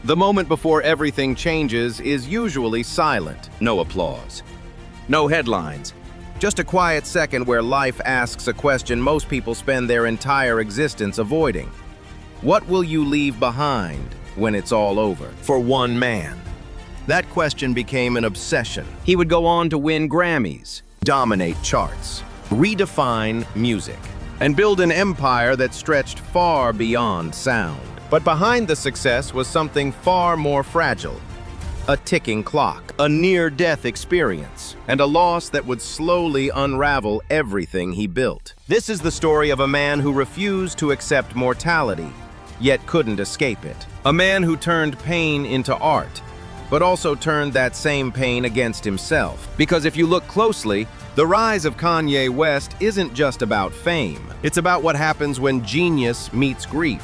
The moment before everything changes is usually silent. No applause. No headlines. Just a quiet second where life asks a question most people spend their entire existence avoiding. What will you leave behind when it's all over? For one man, that question became an obsession. He would go on to win Grammys, dominate charts, redefine music, and build an empire that stretched far beyond sound. But behind the success was something far more fragile. A ticking clock, a near-death experience, and a loss that would slowly unravel everything he built. This is the story of a man who refused to accept mortality, yet couldn't escape it. A man who turned pain into art, but also turned that same pain against himself. Because if you look closely, the rise of Kanye West isn't just about fame. It's about what happens when genius meets grief,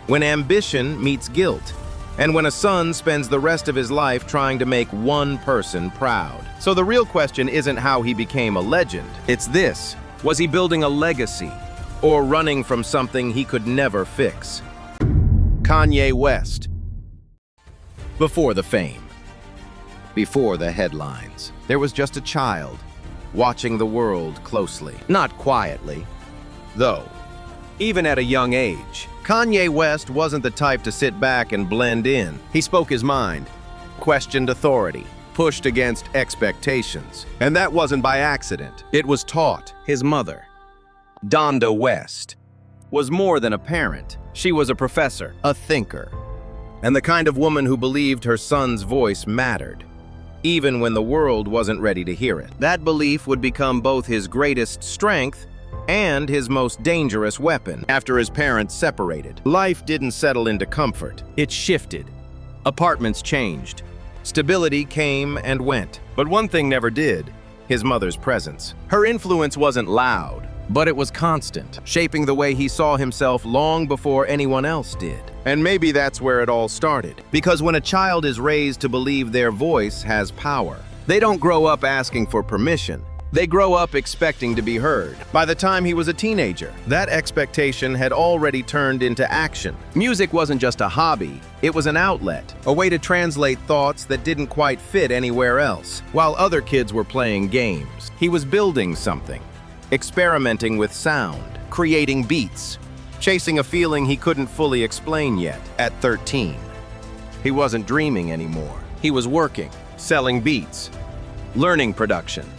when ambition meets guilt, and when a son spends the rest of his life trying to make one person proud. So the real question isn't how he became a legend. It's this: was he building a legacy or running from something he could never fix? Kanye West. Before the fame, before the headlines, there was just a child watching the world closely. Not quietly, though. Even at a young age, Kanye West wasn't the type to sit back and blend in. He spoke his mind, questioned authority, pushed against expectations. And that wasn't by accident. It was taught. His mother, Donda West, was more than a parent. She was a professor, a thinker, and the kind of woman who believed her son's voice mattered, even when the world wasn't ready to hear it. That belief would become both his greatest strength and his most dangerous weapon. After his parents separated, life didn't settle into comfort. It shifted. Apartments changed. Stability came and went. But one thing never did: his mother's presence. Her influence wasn't loud, but it was constant, shaping the way he saw himself long before anyone else did. And maybe that's where it all started. Because when a child is raised to believe their voice has power, they don't grow up asking for permission. They grow up expecting to be heard. By the time he was a teenager, that expectation had already turned into action. Music wasn't just a hobby, it was an outlet, a way to translate thoughts that didn't quite fit anywhere else. While other kids were playing games, he was building something, experimenting with sound, creating beats, chasing a feeling he couldn't fully explain yet. At 13, he wasn't dreaming anymore. He was working, selling beats, learning production,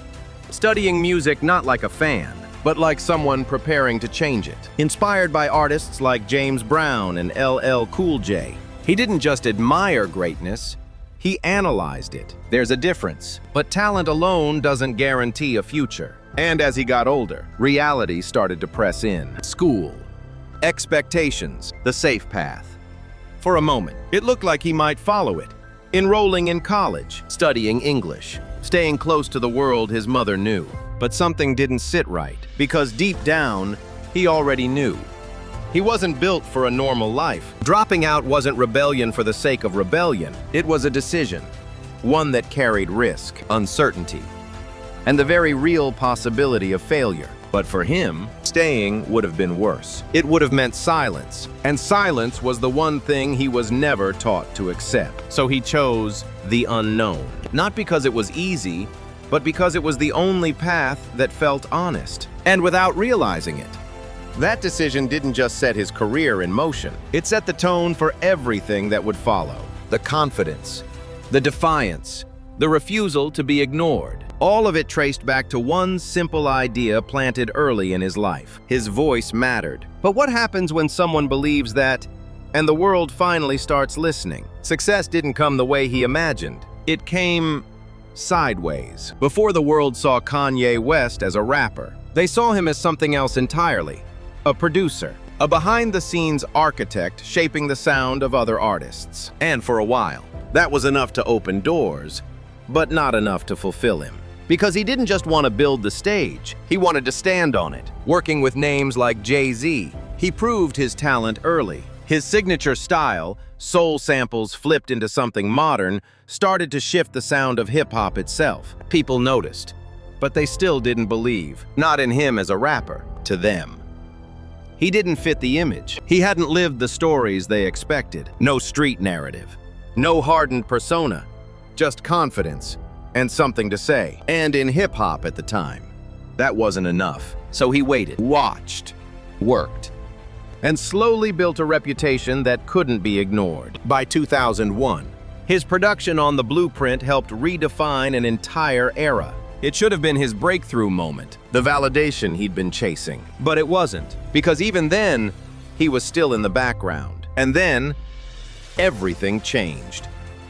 studying music not like a fan, but like someone preparing to change it. Inspired by artists like James Brown and LL Cool J, he didn't just admire greatness, he analyzed it. There's a difference, but talent alone doesn't guarantee a future. And as he got older, reality started to press in. School, expectations, the safe path. For a moment, it looked like he might follow it, enrolling in college, studying English, staying close to the world his mother knew. But something didn't sit right, because deep down, he already knew. He wasn't built for a normal life. Dropping out wasn't rebellion for the sake of rebellion. It was a decision, one that carried risk, uncertainty, and the very real possibility of failure. But for him, staying would have been worse. It would have meant silence, and silence was the one thing he was never taught to accept. So he chose the unknown. Not because it was easy, but because it was the only path that felt honest. And without realizing it, that decision didn't just set his career in motion. It set the tone for everything that would follow. The confidence, the defiance, the refusal to be ignored. All of it traced back to one simple idea planted early in his life. His voice mattered. But what happens when someone believes that, and the world finally starts listening? Success didn't come the way he imagined. It came sideways. Before the world saw Kanye West as a rapper, they saw him as something else entirely. A producer, a behind-the-scenes architect shaping the sound of other artists. And for a while, that was enough to open doors, but not enough to fulfill him. Because he didn't just want to build the stage, he wanted to stand on it. Working with names like Jay-Z, he proved his talent early. His signature style, soul samples flipped into something modern, started to shift the sound of hip-hop itself. People noticed, but they still didn't believe. Not in him as a rapper, to them. He didn't fit the image. He hadn't lived the stories they expected. No street narrative, No hardened persona, just confidence and something to say. And in hip-hop at the time, that wasn't enough. So he waited, watched, worked, and slowly built a reputation that couldn't be ignored. By 2001, his production on The Blueprint helped redefine an entire era. It should have been his breakthrough moment, the validation he'd been chasing. But it wasn't, because even then, he was still in the background. And then, everything changed.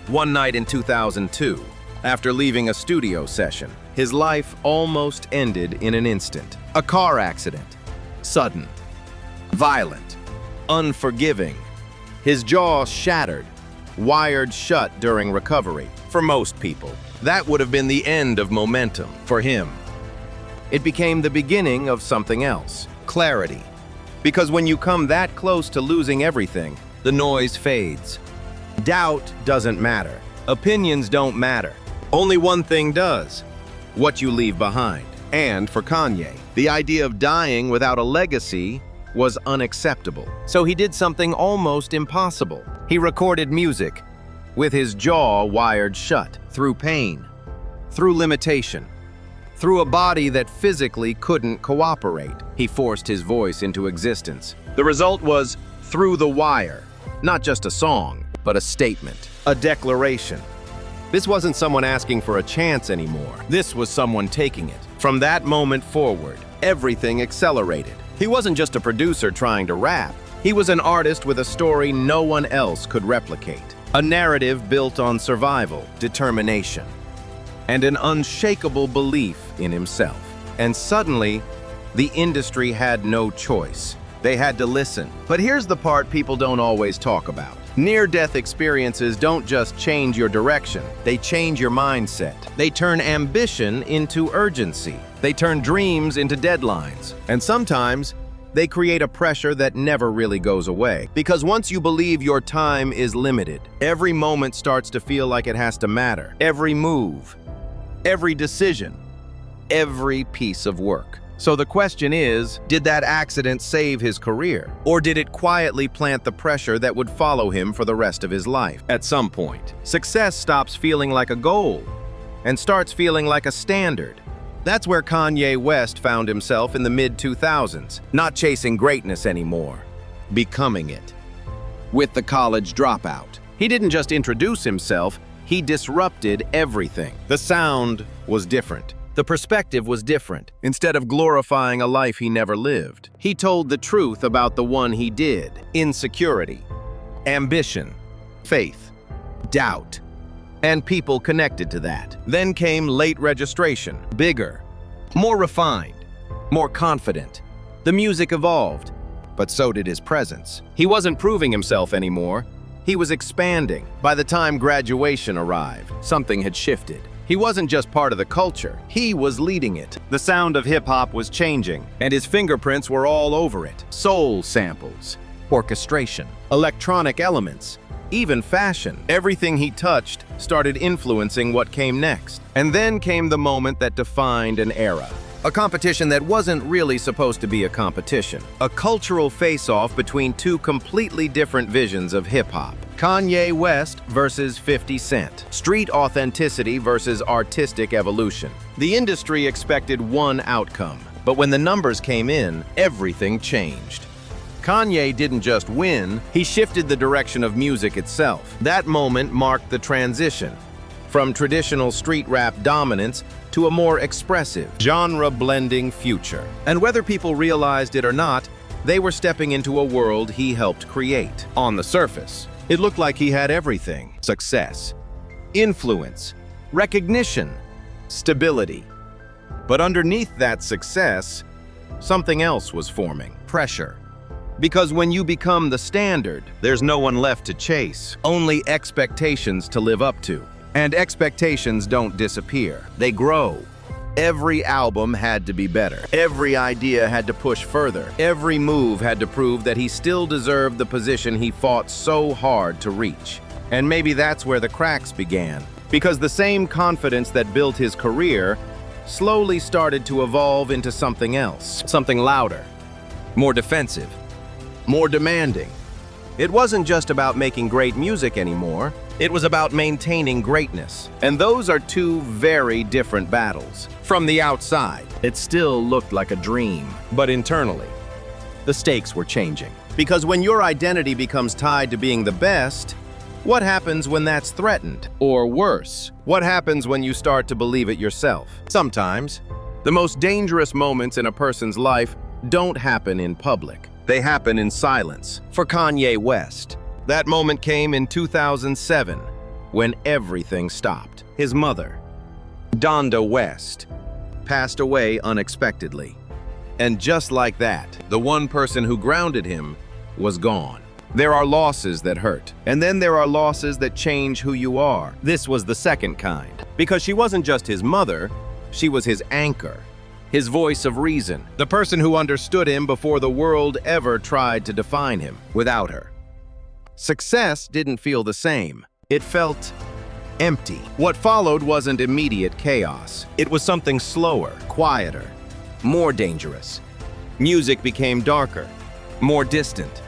One night in 2002, after leaving a studio session, his life almost ended in an instant. A car accident. Sudden. Violent. Unforgiving. His jaw shattered. Wired shut during recovery. For most people, that would have been the end of momentum. For him, it became the beginning of something else. Clarity. Because when you come that close to losing everything, the noise fades. Doubt doesn't matter. Opinions don't matter. Only one thing does: what you leave behind. And for Kanye, the idea of dying without a legacy was unacceptable. So he did something almost impossible. He recorded music with his jaw wired shut, through pain, through limitation, through a body that physically couldn't cooperate. He forced his voice into existence. The result was Through the Wire. Not just a song, but a statement, a declaration. This wasn't someone asking for a chance anymore. This was someone taking it. From that moment forward, everything accelerated. He wasn't just a producer trying to rap. He was an artist with a story no one else could replicate. A narrative built on survival, determination, and an unshakable belief in himself. And suddenly, the industry had no choice. They had to listen. But here's the part people don't always talk about. Near-death experiences don't just change your direction, they change your mindset. They turn ambition into urgency. They turn dreams into deadlines. And sometimes, they create a pressure that never really goes away. Because once you believe your time is limited, every moment starts to feel like it has to matter. Every move, every decision, every piece of work. So the question is, did that accident save his career? Or did it quietly plant the pressure that would follow him for the rest of his life? At some point, success stops feeling like a goal and starts feeling like a standard. That's where Kanye West found himself in the mid-2000s, not chasing greatness anymore, becoming it. With The College Dropout, he didn't just introduce himself, he disrupted everything. The sound was different. The perspective was different. Instead of glorifying a life he never lived, he told the truth about the one he did. Insecurity, ambition, faith, doubt, and people connected to that. Then came Late Registration, bigger, more refined, more confident. The music evolved, but so did his presence. He wasn't proving himself anymore. He was expanding. By the time Graduation arrived, something had shifted. He wasn't just part of the culture, he was leading it. The sound of hip-hop was changing, and his fingerprints were all over it. Soul samples, orchestration, electronic elements, even fashion. Everything he touched started influencing what came next. And then came the moment that defined an era. A competition that wasn't really supposed to be a competition. A cultural face-off between two completely different visions of hip-hop. Kanye West versus 50 Cent. Street authenticity versus artistic evolution. The industry expected one outcome, but when the numbers came in, everything changed. Kanye didn't just win, he shifted the direction of music itself. That moment marked the transition from traditional street rap dominance to a more expressive, genre-blending future. And whether people realized it or not, they were stepping into a world he helped create. On the surface, it looked like he had everything: success, influence, recognition, stability. But underneath that success, something else was forming: pressure. Because when you become the standard, there's no one left to chase, only expectations to live up to. And expectations don't disappear, they grow. Every album had to be better. Every idea had to push further. Every move had to prove that he still deserved the position he fought so hard to reach. And maybe that's where the cracks began. Because the same confidence that built his career slowly started to evolve into something else. Something louder, more defensive, more demanding. It wasn't just about making great music anymore. It was about maintaining greatness. And those are two very different battles. From the outside, it still looked like a dream. But internally, the stakes were changing. Because when your identity becomes tied to being the best, what happens when that's threatened? Or worse, what happens when you start to believe it yourself? Sometimes, the most dangerous moments in a person's life don't happen in public. They happen in silence. For Kanye West, that moment came in 2007, when everything stopped. His mother, Donda West, passed away unexpectedly. And just like that, the one person who grounded him was gone. There are losses that hurt, and then there are losses that change who you are. This was the second kind, because she wasn't just his mother, she was his anchor, his voice of reason, the person who understood him before the world ever tried to define him. Without her, success didn't feel the same. It felt empty. What followed wasn't immediate chaos. It was something slower, quieter, more dangerous. Music became darker, more distant.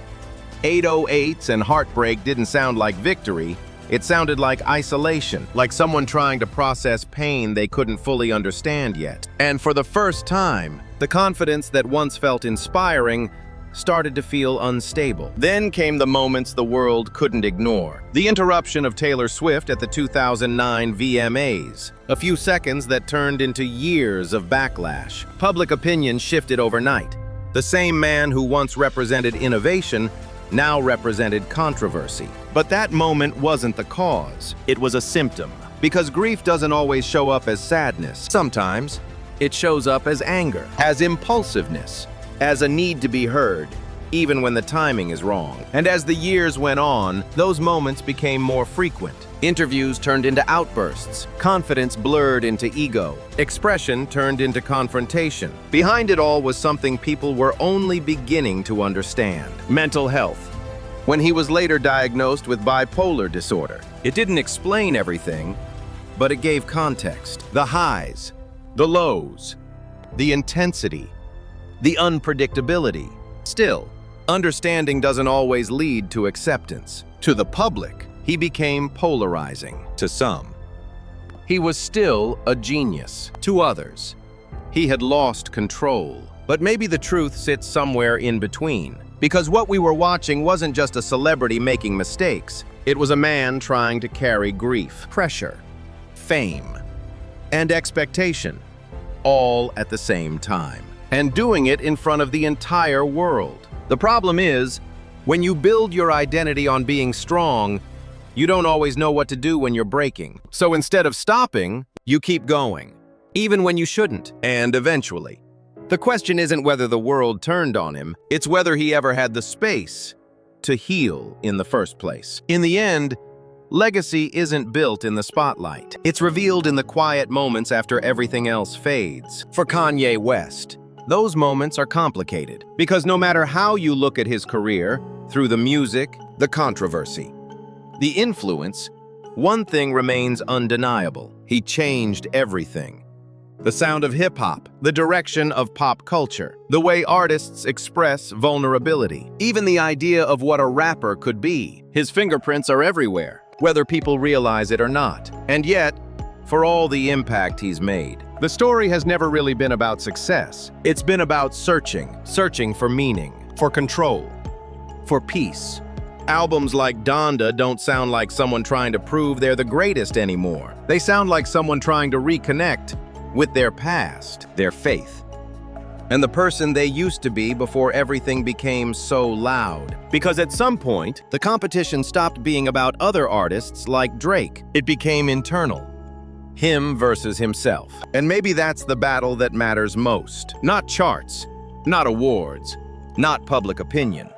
808s and heartbreak didn't sound like victory. It sounded like isolation, like someone trying to process pain they couldn't fully understand yet. And for the first time, the confidence that once felt inspiring started to feel unstable. Then came the moments the world couldn't ignore. The interruption of Taylor Swift at the 2009 VMAs. A few seconds that turned into years of backlash. Public opinion shifted overnight. The same man who once represented innovation now represented controversy. But that moment wasn't the cause. It was a symptom. Because grief doesn't always show up as sadness. Sometimes it shows up as anger, as impulsiveness, as a need to be heard, even when the timing is wrong. And as the years went on, those moments became more frequent. Interviews turned into outbursts. Confidence blurred into ego. Expression turned into confrontation. Behind it all was something people were only beginning to understand: mental health. When he was later diagnosed with bipolar disorder, it didn't explain everything, but it gave context. The highs, the lows, the intensity, the unpredictability. Still, understanding doesn't always lead to acceptance. To the public, he became polarizing. To some, he was still a genius. To others, he had lost control. But maybe the truth sits somewhere in between. Because what we were watching wasn't just a celebrity making mistakes. It was a man trying to carry grief, pressure, fame, and expectation, all at the same time. And doing it in front of the entire world. The problem is, when you build your identity on being strong, you don't always know what to do when you're breaking. So instead of stopping, you keep going, even when you shouldn't. And eventually, the question isn't whether the world turned on him, it's whether he ever had the space to heal in the first place. In the end, legacy isn't built in the spotlight. It's revealed in the quiet moments after everything else fades. For Kanye West, those moments are complicated, because no matter how you look at his career, through the music, the controversy, the influence, one thing remains undeniable: he changed everything. The sound of hip-hop, the direction of pop culture, the way artists express vulnerability, even the idea of what a rapper could be. His fingerprints are everywhere, whether people realize it or not. And yet, for all the impact he's made, the story has never really been about success. It's been about searching for meaning, for control, for peace. Albums like Donda don't sound like someone trying to prove they're the greatest anymore. They sound like someone trying to reconnect with their past, their faith, and the person they used to be before everything became so loud. Because at some point, the competition stopped being about other artists like Drake. It became internal. Him versus himself. And maybe that's the battle that matters most. Not charts, not awards, not public opinion,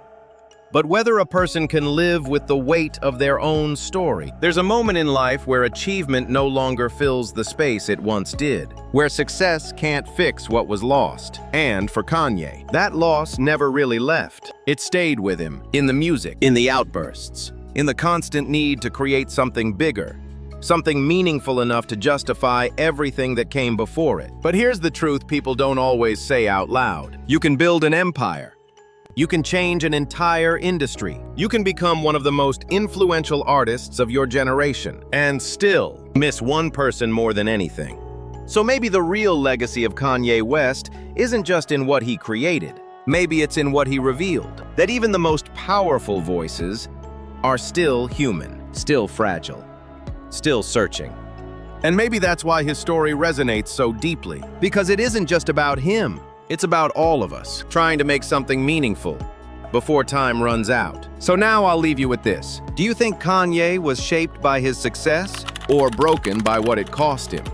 but whether a person can live with the weight of their own story. There's a moment in life where achievement no longer fills the space it once did, where success can't fix what was lost. And for Kanye, that loss never really left. It stayed with him, in the music, in the outbursts, in the constant need to create something bigger, something meaningful enough to justify everything that came before it. But here's the truth people don't always say out loud. You can build an empire, You can change an entire industry. You can become one of the most influential artists of your generation and still miss one person more than anything. So maybe the real legacy of Kanye West isn't just in what he created. Maybe it's in what he revealed. That even the most powerful voices are still human, still fragile, still searching. And maybe that's why his story resonates so deeply. Because it isn't just about him. It's about all of us, trying to make something meaningful before time runs out. So now I'll leave you with this. Do you think Kanye was shaped by his success or broken by what it cost him?